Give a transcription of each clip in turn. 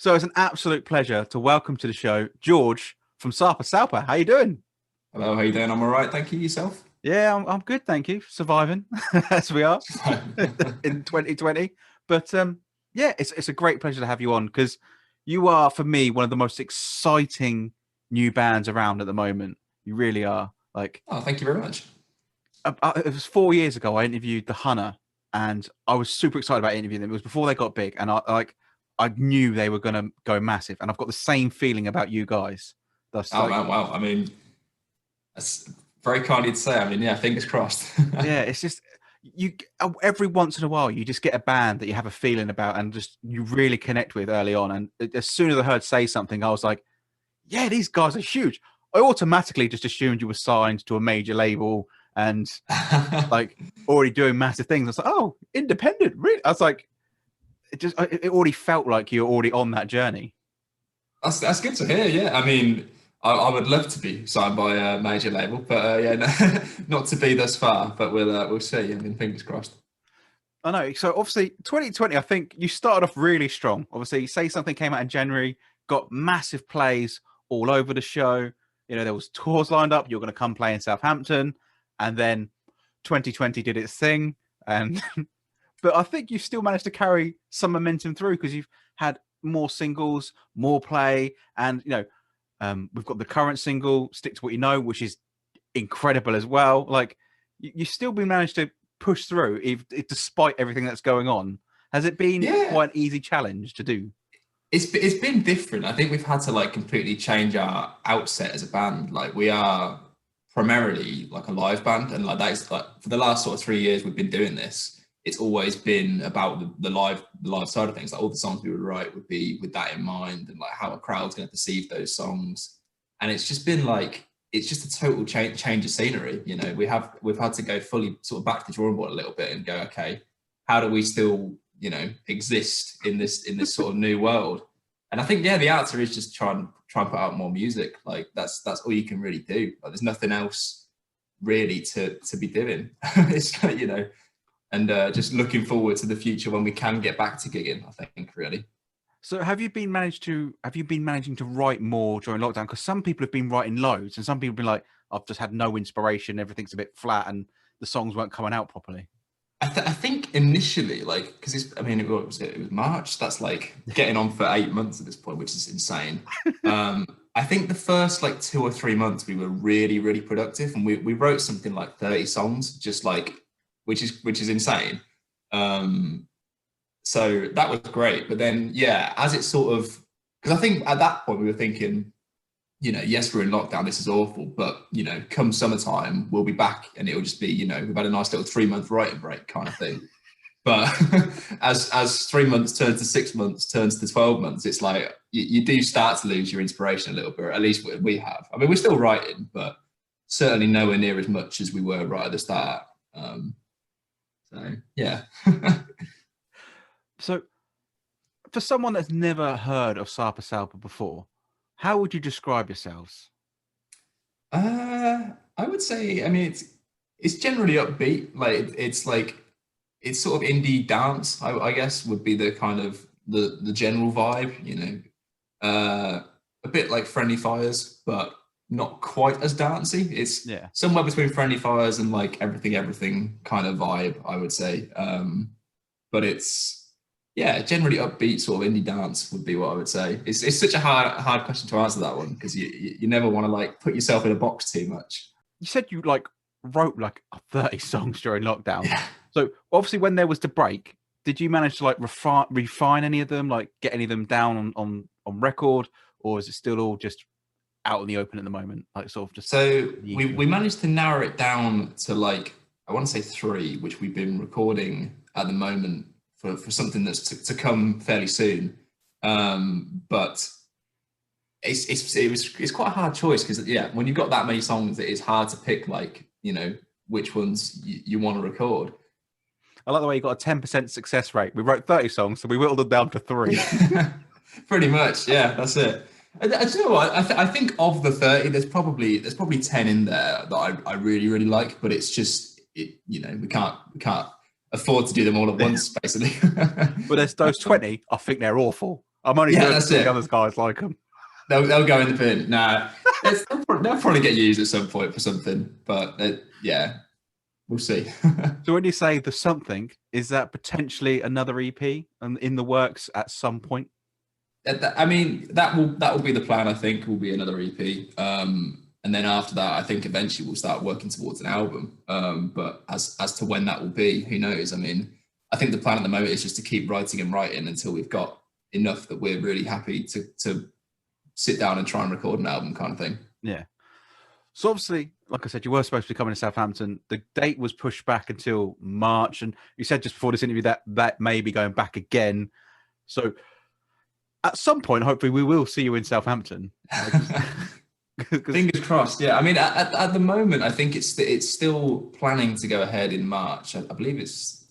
So it's an absolute pleasure to welcome to the show George from Sarpa Salpa. How you doing? Hello, how you doing? I'm all right, thank you. Yourself? Yeah, I'm good, thank you. Surviving as we are in 2020. But yeah, it's a great pleasure to have you on because you are, for me, one of the most exciting new bands around at the moment. You really are. Like, Oh, thank you very much. it was 4 years ago. I interviewed the Hunter, and I was super excited about interviewing them. It was before they got big, and I knew they were going to go massive. And I've got the same feeling about you guys. That's Oh like, man, wow. I mean, that's very kind of you to say. I mean, yeah, fingers crossed. yeah, it's just you every once in a while you just get a band that you have a feeling about and just you really connect with early on. And as soon as I heard say something, I was like, yeah, these guys are huge. I automatically just assumed you were signed to a major label and like already doing massive things. I was like, oh, independent, really? I was like, it already felt like you're already on that journey. That's good to hear. Yeah, I mean, I would love to be signed by a major label, but yeah, no, not to be thus far. But we'll see. I mean, fingers crossed. I know. So obviously, 2020, I think you started off really strong. Obviously, say something came out in January, got massive plays all over the show. You know, there was tours lined up. You're going to come play in Southampton, and then 2020 did its thing. And but I think you still managed to carry some momentum through because you've had more singles, more play, and we've got the current single "Stick to What You Know," which is incredible as well. Like you still been managed to push through, if despite everything that's going on. Has it been Yeah, quite an easy challenge to do? it's been different. I think we've had to like completely change our outset as a band. Like we are primarily like a live band, and like that is like for the last sort of 3 years we've been doing this. It's always been about the live side of things. Like all the songs we would write would be with that in mind, and like how a crowd's going to perceive those songs. And it's just been like it's just a total change of scenery. You know, we've had to go fully sort of back to the drawing board a little bit and go, okay, how do we still exist in this sort of new world? And I think yeah, the answer is just try and put out more music. Like that's all you can really do. Like there's nothing else really to be doing. It's like, and just looking forward to the future when we can get back to gigging. I think really. So have you been managing to write more during lockdown? Because some people have been writing loads, and some people have been like, I've just had no inspiration, everything's a bit flat, and the songs weren't coming out properly. I think initially, like, because I mean, it was March. That's like getting on for 8 months at this point, which is insane. I think the first like 2 or 3 months we were really, really productive, and we wrote something like 30 songs, just like, which is insane. Um, so that was great. But then, yeah, as it sort of, because I think at that point we were thinking, yes, we're in lockdown, this is awful, but come summertime, we'll be back and it'll just be, we've had a nice little 3 month writing break kind of thing. But as 3 months turns to 6 months, turns to 12 months, it's like you do start to lose your inspiration a little bit, or at least we have. I mean, we're still writing, but certainly nowhere near as much as we were right at the start. So yeah. So for someone that's never heard of Sarpa Salpa before, how would you describe yourselves? I would say, I mean, it's generally upbeat. Like it's like it's sort of indie dance. I guess would be the kind of the general vibe. A bit like Friendly Fires, but not quite as dancey. It's Yeah. somewhere between Friendly Fires and like everything kind of vibe, I would say. But it's yeah, generally upbeat sort of indie dance would be what I would say. It's such a hard question to answer that one because you never want to like put yourself in a box too much. You said you like wrote like 30 songs during lockdown. Yeah. So obviously when there was the break, did you manage to like refine any of them, like get any of them down on record, or is it still all just out in the open at the moment? Like sort of just So the we ether? managed to narrow it down to like I want to say three, which we've been recording at the moment for something that's to come fairly soon. But it's quite a hard choice because yeah, when you've got that many songs, it is hard to pick like which ones you want to record. I like the way you got a 10% success rate. We wrote 30 songs, so we whittled them down to three. Pretty much, yeah, that's it. I do you know what I think of the 30, there's probably 10 in there that I really really like, but it's just we can't afford to do them all at once, basically. But there's those 20, I think they're awful. I'm only Yeah, doing that's it. The it. other guys like them. They'll go in the bin. Nah, they'll probably get used at some point for something, but yeah, we'll see. So when you say the something, is that potentially another EP and in the works at some point? I mean, that will be the plan. I think will be another EP, and then after that, I think eventually we'll start working towards an album. But as to when that will be, who knows? I mean, I think the plan at the moment is just to keep writing and writing until we've got enough that we're really happy to sit down and try and record an album, kind of thing. Yeah. So obviously, like I said, you were supposed to be coming to Southampton. The date was pushed back until March, and you said just before this interview that may be going back again. So at some point, hopefully, we will see you in Southampton. Fingers crossed. Yeah, I mean, at the moment, I think it's still planning to go ahead in March. I believe it's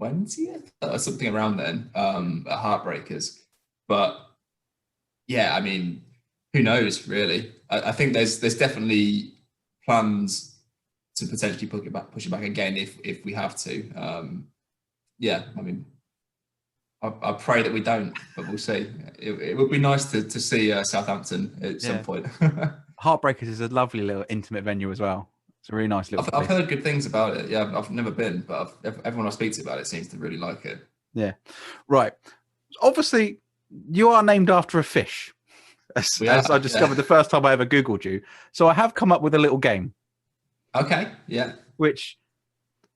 20th or something around then at Heartbreakers. But yeah, I mean, who knows? Really, I think there's definitely plans to potentially push it back again if we have to. Yeah, I mean, I pray that we don't, but we'll see. It would be nice to see Southampton at some point. Heartbreakers is a lovely little intimate venue as well. It's a really nice little place. I've heard good things about it. Yeah, I've never been, but everyone I speak to about it seems to really like it. Yeah. Right. Obviously, you are named after a fish, as I discovered the first time I ever Googled you. So I have come up with a little game. Okay, yeah. Which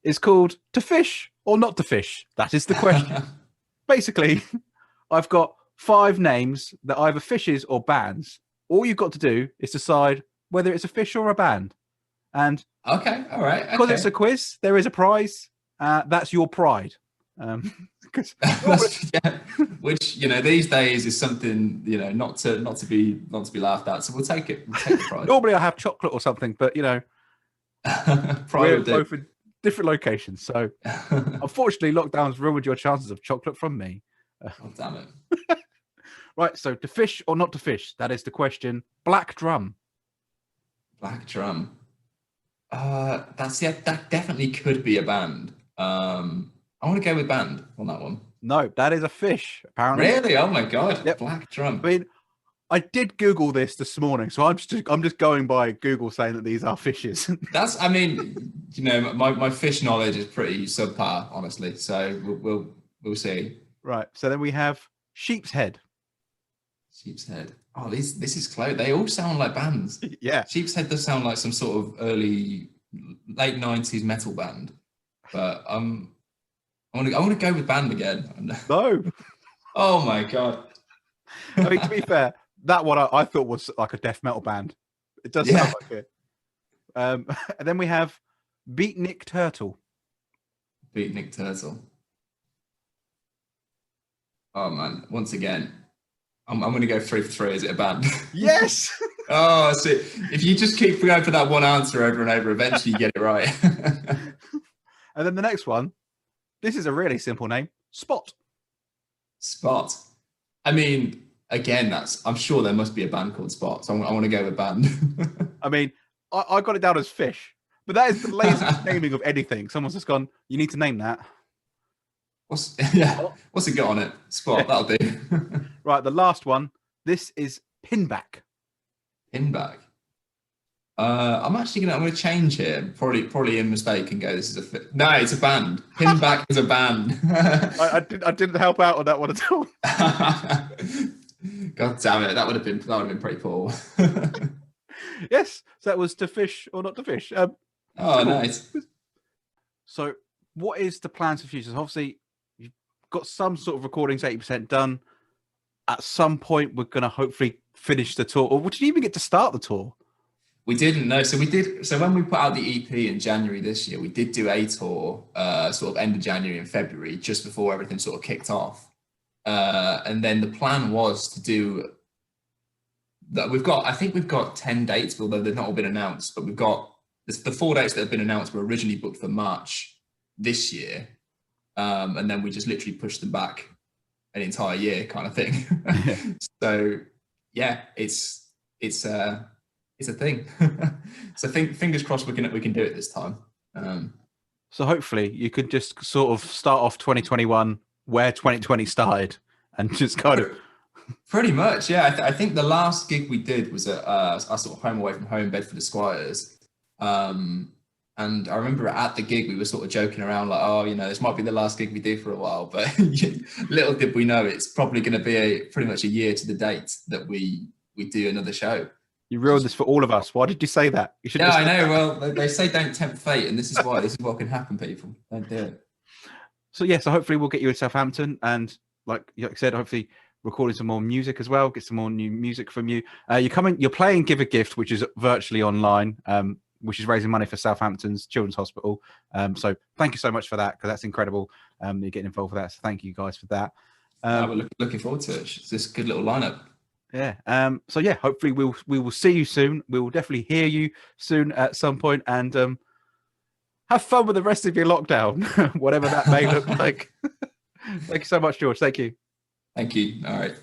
is called To Fish or Not to Fish? That is the question. Basically, I've got 5 names that are either fishes or bands. All you've got to do is decide whether it's a fish or a band. And okay, all right. Because it's a quiz, there is a prize. That's your pride. Which these days is something not to be laughed at. So we'll take it. We'll take the prize. Normally I have chocolate or something, but we're both in different locations. So unfortunately, lockdown's ruined your chances of chocolate from me. Oh, damn it. Right, so to fish or not to fish? That is the question. Black Drum. Black Drum. That definitely could be a band. I want to go with band on that one. No, that is a fish, apparently. Really? Oh my god. Yep. Black Drum. I mean, I did Google this morning, so I'm just going by Google saying that these are fishes. My fish knowledge is pretty subpar, honestly. So we'll see. Right. So then we have Sheep's Head. Sheep's Head. Oh, this is close. They all sound like bands. Yeah. Sheep's Head does sound like some sort of late 90s metal band. But I want to go with band again. No. Oh my god. I mean, to be fair, that one I thought was like a death metal band. It does sound like it. And then we have Beatnik Turtle. Beatnik Turtle. Oh man, once again, I'm going to go 3 for 3. Is it a band? Yes. Oh, so if you just keep going for that one answer over and over, eventually you get it right. And then the next one, this is a really simple name, Spot. Spot. I mean, again, I'm sure there must be a band called Spot, so I want to go with band. I mean, I got it down as fish, but that is the laziest naming of anything. Someone's just gone, you need to name that. What's it got on it? Spot, that'll do. Right, the last one. This is Pinback. Pinback. I'm going to change here. Probably in mistake and go. This is no, it's a band. Pinback is a band. I didn't help out on that one at all. God damn it! That would have been pretty poor. Yes, so that was To Fish or Not to Fish. Oh, nice. So, what is the plans for futures? Obviously, you've got some sort of recordings 80% done. At some point, we're going to hopefully finish the tour. Or did you even get to start the tour? We didn't know. So we did. So when we put out the EP in January this year, we did do a tour, sort of end of January and February, just before everything sort of kicked off. And then the plan was to do that. I think we've got 10 dates, although they've not all been announced. But we've got the 4 dates that have been announced were originally booked for March this year, and then we just literally pushed them back an entire year, kind of thing. So yeah, it's a thing. So fingers crossed we can do it this time. So hopefully you could just sort of start off 2021 where 2020 started and just kind of Pretty much, yeah. I think the last gig we did was at our sort of home away from home, Bedford Esquires. And I remember at the gig, we were sort of joking around like, oh, this might be the last gig we do for a while. But little did we know it's probably going to be pretty much a year to the date that we do another show. You ruined this for all of us. Why did you say that? You should. Yeah, I know. Well, they say don't tempt fate, and this is why. This is what can happen, people. Don't do it. So hopefully we'll get you in Southampton, and like I said, hopefully recording some more music as well. Get some more new music from you. You're playing Give a Gift, which is virtually online, which is raising money for Southampton's Children's Hospital. So thank you so much for that, because that's incredible. You're getting involved with that. So thank you guys for that. We're looking forward to it. It's this good little lineup. Yeah. So hopefully we will see you soon. We will definitely hear you soon at some point, and have fun with the rest of your lockdown, whatever that may look like. Thank you so much, George. Thank you. Thank you. All right.